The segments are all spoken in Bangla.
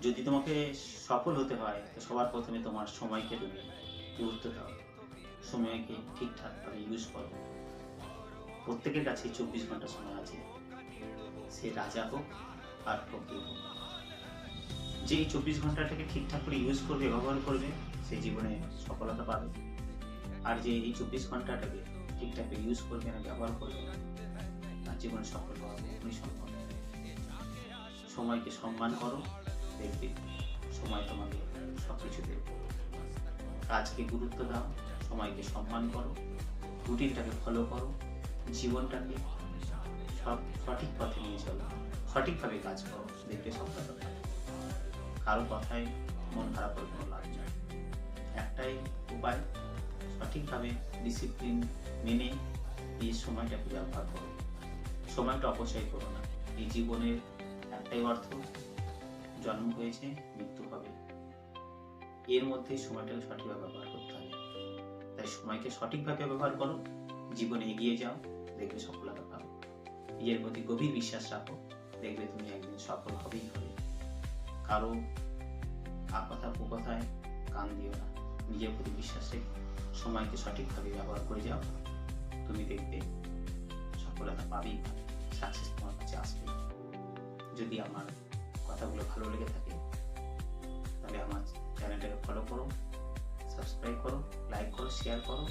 যদি তোমাকে সফল হতে হয় তো সবার প্রথমে তোমার সময়কে তুমি গুরুত্ব দাও, সময়কে ঠিকঠাকভাবে ইউজ করো। প্রত্যেকের কাছে 24 ঘন্টা সময় আছে, সে রাজা হোক আর ফকির হোক। যে এই 24 ঘন্টাটাকে ঠিকঠাক করে ইউজ করবে, ব্যবহার করবে, সে জীবনে সফলতা পাবে। আর যে এই 24 ঘন্টাটাকে ঠিকঠাক ইউজ করবে না, ব্যবহার করবে না, তার জীবনে সফল হওয়া কখনোই সম্ভব নয়। সময়কে সম্মান করো, দেখবে সময় তোমাকে সবকিছু দেবে। কাজকে গুরুত্ব দাও, সময়কে সম্মান করো, রুটিনটাকে ফলো করো, জীবনটাকে সঠিক পথে নিয়ে চলো, সঠিকভাবে কাজ করো, দেখবে সফলতা পাবে। কারো কথায় মন খারাপ করে কোনো লাভ নেই। একটাই উপায়, সঠিকভাবে ডিসিপ্লিন মেনে এই সময়টাকে ব্যবহার করো, সময়টা অপচয় করো না। এই জীবনের একটাই অর্থ, জন্ম হয়েছে, মৃত্যু হবে, এর মধ্যে সময়টাকে সঠিকভাবে ব্যবহার করতে হবে। তাই সময়কে সঠিকভাবে ব্যবহার করো, জীবনে এগিয়ে যাও, দেখবে সফলতা পাবে। নিজের প্রতি গভীর বিশ্বাস রাখো, দেখবে তুমি একদিন সফল হবেই হবে। কারো কথা কুকথায় কান দিও না, নিজের প্রতি বিশ্বাস রেখে সময়কে সঠিকভাবে ব্যবহার করে যাও, তুমি দেখবে সফলতা পাবেই পাবে, সাকসেস তোমার কাছে আসবে। যদি আমার কথাগুলো ভালো লেগে থাকে তাহলে আমার চ্যানেলটাকে ফলো করো, সাবস্ক্রাইব করো, লাইক করো, শেয়ার করো।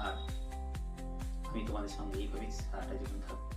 আর আমি তোমাদের সঙ্গে এইভাবেই সারাটা জীবন থাকবো।